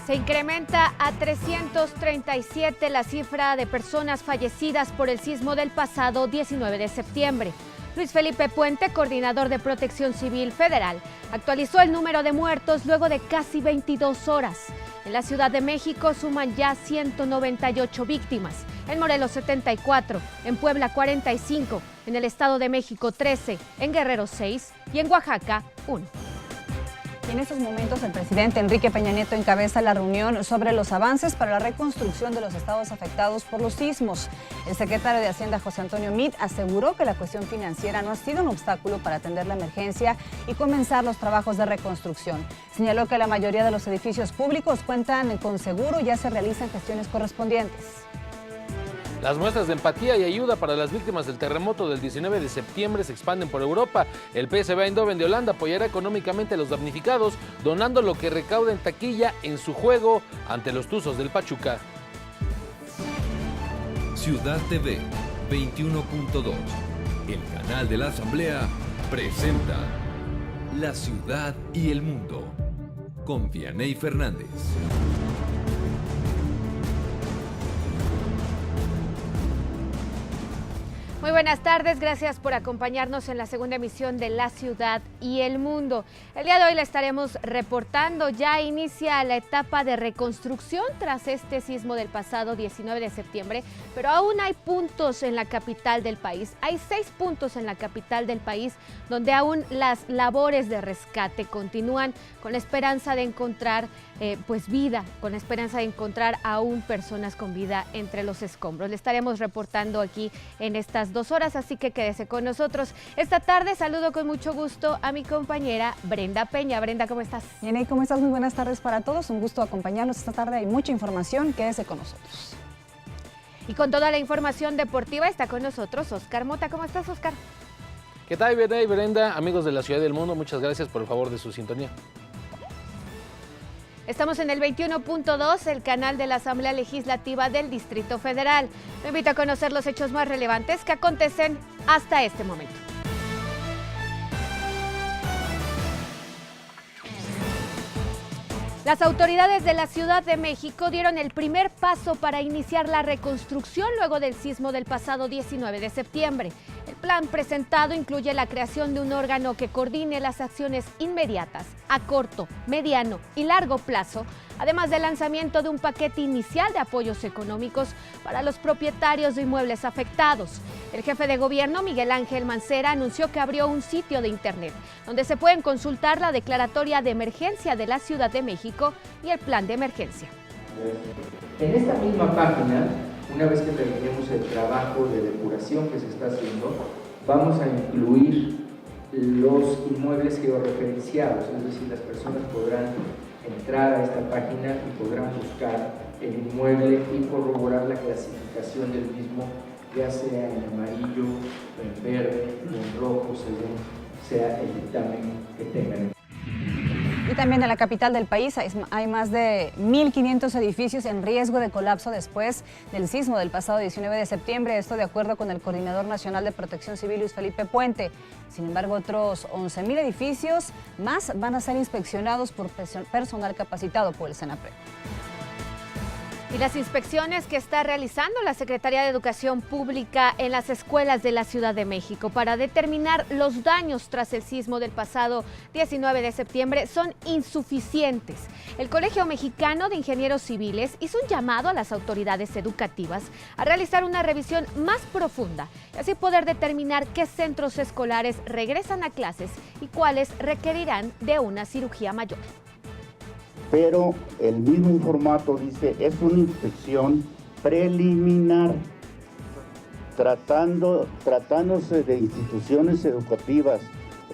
Se incrementa a 337 la cifra de personas fallecidas por el sismo del pasado 19 de septiembre. Luis Felipe Puente, coordinador de Protección Civil Federal, actualizó el número de muertos luego de casi 22 horas. En la Ciudad de México suman ya 198 víctimas, en Morelos 74, en Puebla 45, en el Estado de México 13, en Guerrero 6 y en Oaxaca 1. En estos momentos el presidente Enrique Peña Nieto encabeza la reunión sobre los avances para la reconstrucción de los estados afectados por los sismos. El secretario de Hacienda, José Antonio Meade, aseguró que la cuestión financiera no ha sido un obstáculo para atender la emergencia y comenzar los trabajos de reconstrucción. Señaló que la mayoría de los edificios públicos cuentan con seguro y ya se realizan gestiones correspondientes. Las muestras de empatía y ayuda para las víctimas del terremoto del 19 de septiembre se expanden por Europa. El PSV Eindhoven de Holanda apoyará económicamente a los damnificados, donando lo que recauda en taquilla en su juego ante los Tuzos del Pachuca. Ciudad TV 21.2, el canal de la Asamblea, presenta La Ciudad y el Mundo, con Vianey Fernández. Muy buenas tardes, gracias por acompañarnos en la segunda emisión de La Ciudad y el Mundo. El día de hoy le estaremos reportando, ya inicia la etapa de reconstrucción tras este sismo del pasado 19 de septiembre, pero aún hay puntos en la capital del país. Hay 6 puntos en la capital del país donde aún las labores de rescate continúan con la esperanza de encontrar vida, con la esperanza de encontrar aún personas con vida entre los escombros. Le estaremos reportando aquí en estas 2 horas, así que quédese con nosotros. Esta tarde saludo con mucho gusto a mi compañera Brenda Peña. Brenda, ¿cómo estás? Bien, ¿cómo estás? Muy buenas tardes para todos. Un gusto acompañarnos esta tarde. Hay mucha información. Quédese con nosotros. Y con toda la información deportiva está con nosotros Oscar Mota. ¿Cómo estás, Oscar? ¿Qué tal, Vianey, Brenda? Amigos de La Ciudad y el Mundo, muchas gracias por el favor de su sintonía. Estamos en el 21.2, el canal de la Asamblea Legislativa del Distrito Federal. Me invito a conocer los hechos más relevantes que acontecen hasta este momento. Las autoridades de la Ciudad de México dieron el primer paso para iniciar la reconstrucción luego del sismo del pasado 19 de septiembre. El plan presentado incluye la creación de un órgano que coordine las acciones inmediatas, a corto, mediano y largo plazo, además del lanzamiento de un paquete inicial de apoyos económicos para los propietarios de inmuebles afectados. El jefe de gobierno, Miguel Ángel Mancera, anunció que abrió un sitio de internet donde se pueden consultar la declaratoria de emergencia de la Ciudad de México y el plan de emergencia. En esta misma página, una vez que terminemos el trabajo de depuración que se está haciendo, vamos a incluir los inmuebles georreferenciados, es decir, las personas podrán entrar a esta página y podrán buscar el inmueble y corroborar la clasificación del mismo, ya sea en amarillo, en verde o en rojo, según sea el dictamen que tengan. Y también en la capital del país hay más de 1.500 edificios en riesgo de colapso después del sismo del pasado 19 de septiembre, esto de acuerdo con el Coordinador Nacional de Protección Civil, Luis Felipe Puente. Sin embargo, otros 11.000 edificios más van a ser inspeccionados por personal capacitado por el Senapred. Y las inspecciones que está realizando la Secretaría de Educación Pública en las escuelas de la Ciudad de México para determinar los daños tras el sismo del pasado 19 de septiembre son insuficientes. El Colegio Mexicano de Ingenieros Civiles hizo un llamado a las autoridades educativas a realizar una revisión más profunda y así poder determinar qué centros escolares regresan a clases y cuáles requerirán de una cirugía mayor. Pero el mismo formato dice, es una inspección preliminar, tratándose de instituciones educativas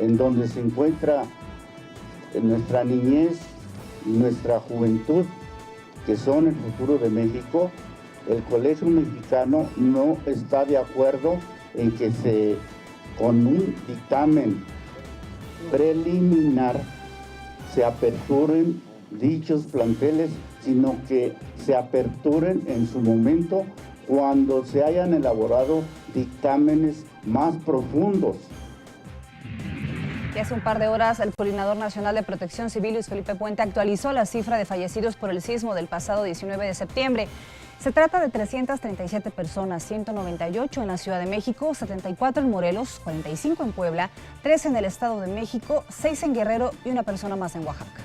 en donde se encuentra nuestra niñez y nuestra juventud, que son el futuro de México. El Colegio Mexicano no está de acuerdo en que con un dictamen preliminar se aperturen dichos planteles, sino que se aperturen en su momento cuando se hayan elaborado dictámenes más profundos. Y hace un par de horas, el Coordinador Nacional de Protección Civil, Luis Felipe Puente, actualizó la cifra de fallecidos por el sismo del pasado 19 de septiembre. Se trata de 337 personas, 198 en la Ciudad de México, 74 en Morelos, 45 en Puebla, 3 en el Estado de México, 6 en Guerrero y una persona más en Oaxaca.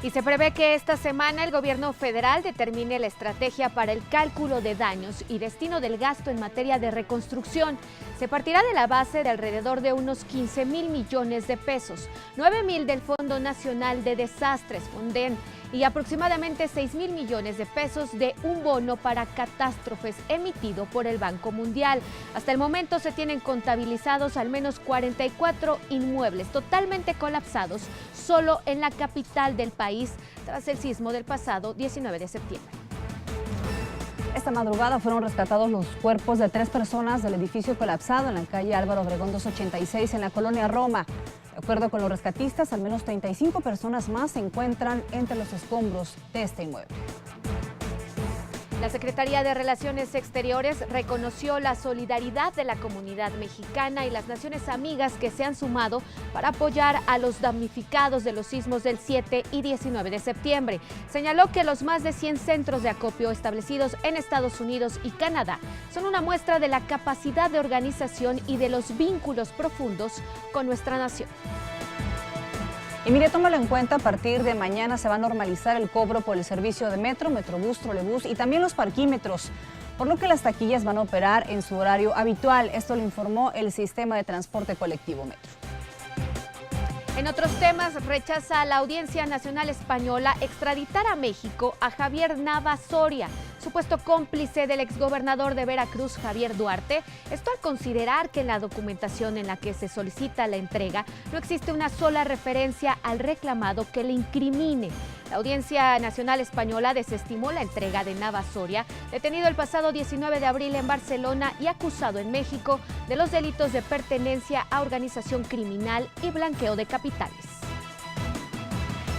Y se prevé que esta semana el gobierno federal determine la estrategia para el cálculo de daños y destino del gasto en materia de reconstrucción. Se partirá de la base de alrededor de unos 15,000 millones de pesos, 9,000 del Fondo Nacional de Desastres, Fonden, y aproximadamente 6,000 millones de pesos de un bono para catástrofes emitido por el Banco Mundial. Hasta el momento se tienen contabilizados al menos 44 inmuebles totalmente colapsados solo en la capital del país tras el sismo del pasado 19 de septiembre. Esta madrugada fueron rescatados los cuerpos de 3 personas del edificio colapsado en la calle Álvaro Obregón 286 en la colonia Roma. De acuerdo con los rescatistas, al menos 35 personas más se encuentran entre los escombros de este inmueble. La Secretaría de Relaciones Exteriores reconoció la solidaridad de la comunidad mexicana y las naciones amigas que se han sumado para apoyar a los damnificados de los sismos del 7 y 19 de septiembre. Señaló que los más de 100 centros de acopio establecidos en Estados Unidos y Canadá son una muestra de la capacidad de organización y de los vínculos profundos con nuestra nación. Y mire, tómalo en cuenta, a partir de mañana se va a normalizar el cobro por el servicio de metro, metrobús, trolebús y también los parquímetros, por lo que las taquillas van a operar en su horario habitual. Esto lo informó el sistema de transporte colectivo Metro. En otros temas, rechaza la Audiencia Nacional Española extraditar a México a Javier Nava Soria, supuesto cómplice del exgobernador de Veracruz, Javier Duarte. Esto al considerar que en la documentación en la que se solicita la entrega no existe una sola referencia al reclamado que le incrimine. La Audiencia Nacional Española desestimó la entrega de Nava Soria, detenido el pasado 19 de abril en Barcelona y acusado en México de los delitos de pertenencia a organización criminal y blanqueo de capitales.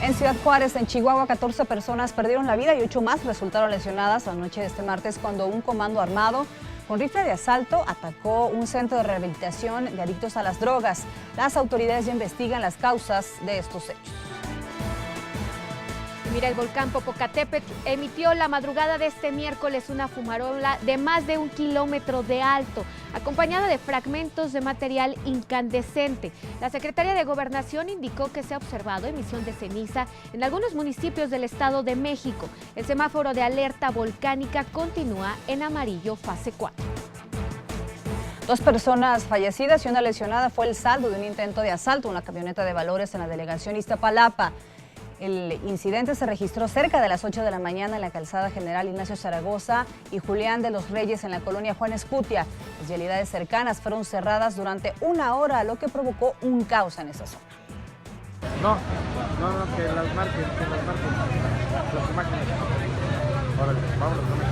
En Ciudad Juárez, en Chihuahua, 14 personas perdieron la vida y 8 más resultaron lesionadas la noche de este martes cuando un comando armado con rifle de asalto atacó un centro de rehabilitación de adictos a las drogas. Las autoridades ya investigan las causas de estos hechos. Mira, el volcán Popocatépetl emitió la madrugada de este miércoles una fumarola de más de 1 kilómetro de alto, acompañada de fragmentos de material incandescente. La Secretaría de Gobernación indicó que se ha observado emisión de ceniza en algunos municipios del Estado de México. El semáforo de alerta volcánica continúa en amarillo fase 4. 2 personas fallecidas y una lesionada fue el saldo de un intento de asalto a una camioneta de valores en la delegación Iztapalapa. El incidente se registró cerca de las 8 de la mañana en la calzada General Ignacio Zaragoza y Julián de los Reyes en la colonia Juan Escutia. Las vialidades cercanas fueron cerradas durante 1 hora, lo que provocó un caos en esa zona. No, que las marquen, las imágenes. Órale, vámonos con eso.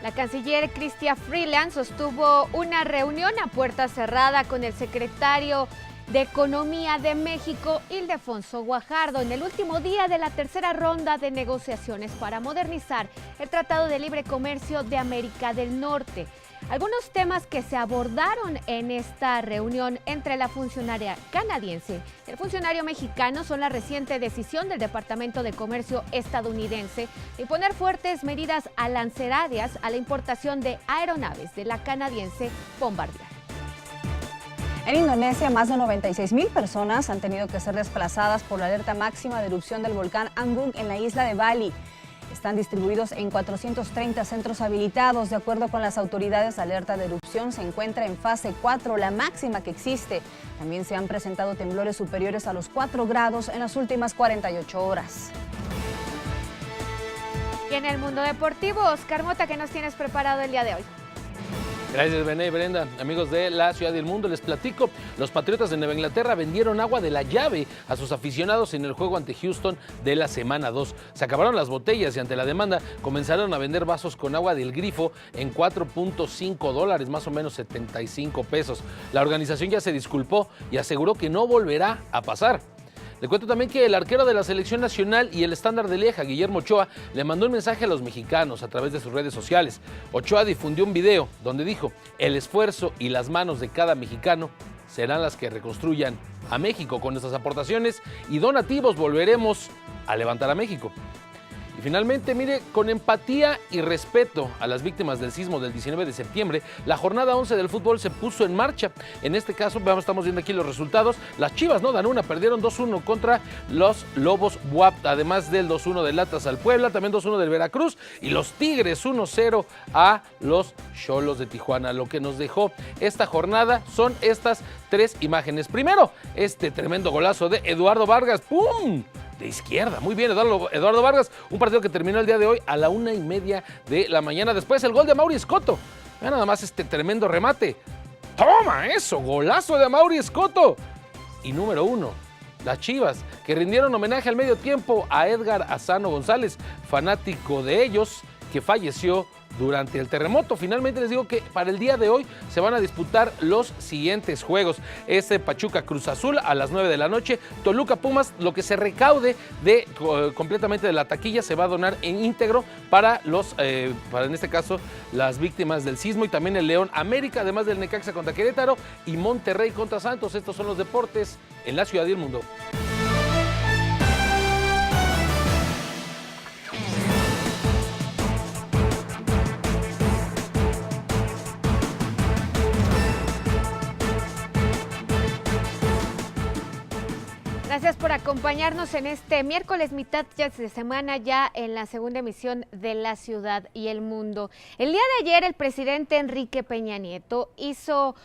La canciller Chrystia Freeland sostuvo una reunión a puerta cerrada con el secretario de Economía de México, Ildefonso Guajardo, en el último día de la tercera ronda de negociaciones para modernizar el Tratado de Libre Comercio de América del Norte. Algunos temas que se abordaron en esta reunión entre la funcionaria canadiense y el funcionario mexicano son la reciente decisión del Departamento de Comercio estadounidense de imponer fuertes medidas arancelarias a la importación de aeronaves de la canadiense Bombardier. En Indonesia, más de 96,000 personas han tenido que ser desplazadas por la alerta máxima de erupción del volcán Agung en la isla de Bali. Están distribuidos en 430 centros habilitados. De acuerdo con las autoridades, la alerta de erupción se encuentra en fase 4, la máxima que existe. También se han presentado temblores superiores a los 4 grados en las últimas 48 horas. Y en el mundo deportivo, Oscar Mota, ¿qué nos tienes preparado el día de hoy? Gracias, Bené y Brenda. Amigos de La Ciudad y el Mundo, les platico. Los Patriotas de Nueva Inglaterra vendieron agua de la llave a sus aficionados en el juego ante Houston de la semana 2. Se acabaron las botellas y ante la demanda comenzaron a vender vasos con agua del grifo en $4.5, más o menos 75 pesos. La organización ya se disculpó y aseguró que no volverá a pasar. Le cuento también que el arquero de la selección nacional y el estándar de Lieja, Guillermo Ochoa, le mandó un mensaje a los mexicanos a través de sus redes sociales. Ochoa difundió un video donde dijo: el esfuerzo y las manos de cada mexicano serán las que reconstruyan a México. Con nuestras aportaciones y donativos volveremos a levantar a México. Y finalmente, mire, con empatía y respeto a las víctimas del sismo del 19 de septiembre, la jornada 11 del fútbol se puso en marcha. En este caso, estamos viendo aquí los resultados. Las Chivas no dan una, perdieron 2-1 contra los Lobos BUAP, además del 2-1 del Atlas al Puebla, también 2-1 del Veracruz, y los Tigres 1-0 a los Xolos de Tijuana. Lo que nos dejó esta jornada son estas tres imágenes. Primero, este tremendo golazo de Eduardo Vargas, ¡pum!, de izquierda. Muy bien, Eduardo Vargas. Un partido que terminó el día de hoy a la 1:30 de la mañana. Después el gol de Amaury Escoto. Vean nada más este tremendo remate. ¡Toma eso! Golazo de Amaury Escoto. Y número 1, las Chivas, que rindieron homenaje al medio tiempo a Edgar Azano González, fanático de ellos, que falleció durante el terremoto. Finalmente les digo que para el día de hoy se van a disputar los siguientes juegos. Pachuca Cruz Azul a las 9 de la noche, Toluca Pumas. Lo que se recaude completamente de la taquilla se va a donar en íntegro para en este caso las víctimas del sismo, y también el León América, además del Necaxa contra Querétaro y Monterrey contra Santos. Estos son los deportes en la Ciudad y el Mundo. Gracias por acompañarnos en este miércoles, mitad de semana, ya en la segunda emisión de La Ciudad y el Mundo. El día de ayer el presidente Enrique Peña Nieto hizo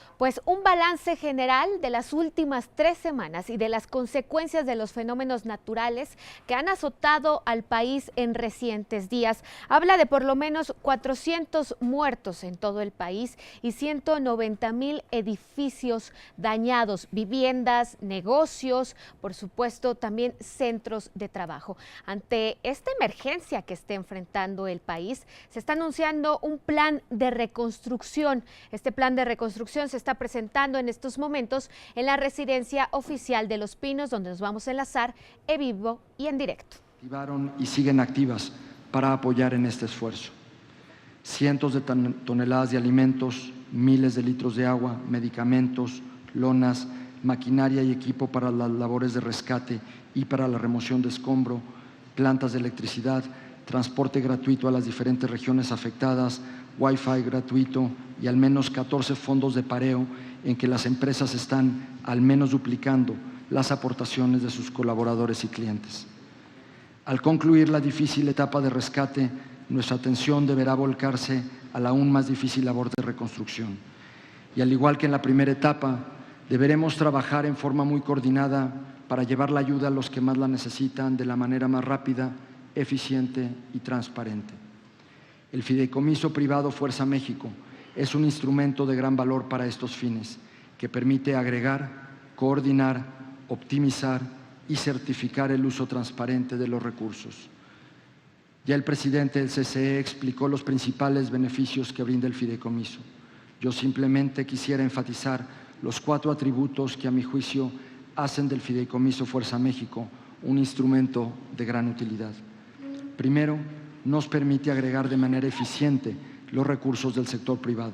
un balance general de las últimas 3 semanas y de las consecuencias de los fenómenos naturales que han azotado al país en recientes días. Habla de por lo menos 400 muertos en todo el país y 190,000 edificios dañados, viviendas, negocios, por supuesto, también centros de trabajo. Ante esta emergencia que está enfrentando el país, se está anunciando un plan de reconstrucción. Este plan de reconstrucción se está presentando en estos momentos en la residencia oficial de Los Pinos, donde nos vamos a enlazar en vivo y en directo. Activaron y siguen activas para apoyar en este esfuerzo. Cientos de toneladas de alimentos, miles de litros de agua, medicamentos, lonas, maquinaria y equipo para las labores de rescate y para la remoción de escombro, plantas de electricidad, transporte gratuito a las diferentes regiones afectadas, Wi-Fi gratuito y al menos 14 fondos de pareo en que las empresas están al menos duplicando las aportaciones de sus colaboradores y clientes. Al concluir la difícil etapa de rescate, nuestra atención deberá volcarse a la aún más difícil labor de reconstrucción. Y al igual que en la primera etapa, deberemos trabajar en forma muy coordinada para llevar la ayuda a los que más la necesitan de la manera más rápida, eficiente y transparente. El Fideicomiso Privado Fuerza México es un instrumento de gran valor para estos fines, que permite agregar, coordinar, optimizar y certificar el uso transparente de los recursos. Ya el presidente del CCE explicó los principales beneficios que brinda el fideicomiso. Yo simplemente quisiera enfatizar los 4 atributos que, a mi juicio, hacen del Fideicomiso Fuerza México un instrumento de gran utilidad. Primero, nos permite agregar de manera eficiente los recursos del sector privado,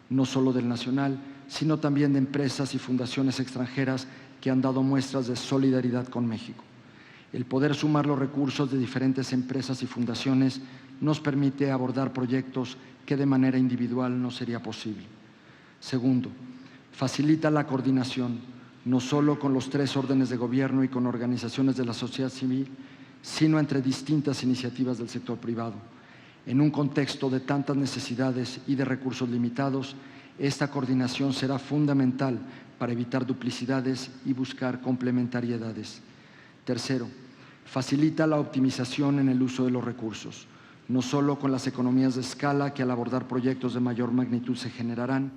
no solo del nacional, sino también de empresas y fundaciones extranjeras que han dado muestras de solidaridad con México. El poder sumar los recursos de diferentes empresas y fundaciones nos permite abordar proyectos que de manera individual no sería posible. Segundo, facilita la coordinación, no solo con los 3 órdenes de gobierno y con organizaciones de la sociedad civil, sino entre distintas iniciativas del sector privado. En un contexto de tantas necesidades y de recursos limitados, esta coordinación será fundamental para evitar duplicidades y buscar complementariedades. Tercero, facilita la optimización en el uso de los recursos, no solo con las economías de escala que al abordar proyectos de mayor magnitud se generarán,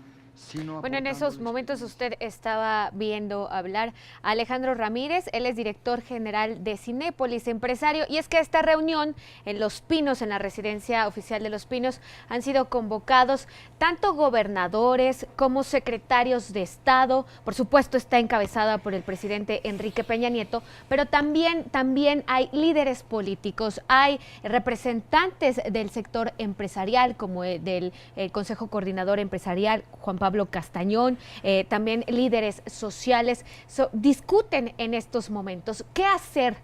Bueno, en esos momentos usted estaba viendo hablar a Alejandro Ramírez, él es director general de Cinépolis, empresario, y es que esta reunión en Los Pinos, en la residencia oficial de Los Pinos, han sido convocados tanto gobernadores como secretarios de Estado, por supuesto está encabezada por el presidente Enrique Peña Nieto, pero también hay líderes políticos, hay representantes del sector empresarial, como del Consejo Coordinador Empresarial, Juan Pablo Castañón, también líderes sociales, discuten en estos momentos qué hacer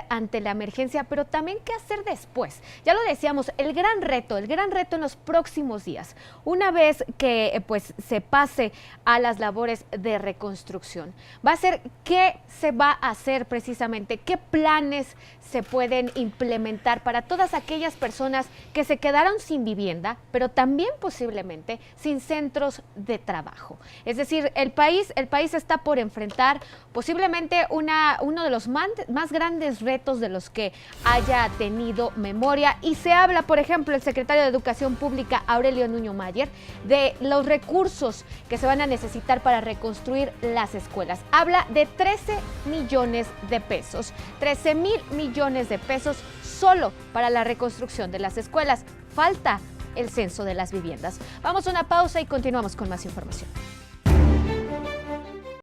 ante la emergencia, pero también qué hacer después. Ya lo decíamos, el gran reto en los próximos días, una vez que pues se pase a las labores de reconstrucción, va a ser qué se va a hacer precisamente, qué planes se pueden implementar para todas aquellas personas que se quedaron sin vivienda, pero también posiblemente sin centros de trabajo. Es decir, el país está por enfrentar posiblemente uno de los más grandes retos de los que haya tenido memoria, y se habla, por ejemplo, el secretario de Educación Pública, Aurelio Nuño Mayer, de los recursos que se van a necesitar para reconstruir las escuelas. Habla de 13 millones de pesos, 13,000 millones de pesos solo para la reconstrucción de las escuelas. Falta el censo de las viviendas. Vamos a una pausa y continuamos con más información.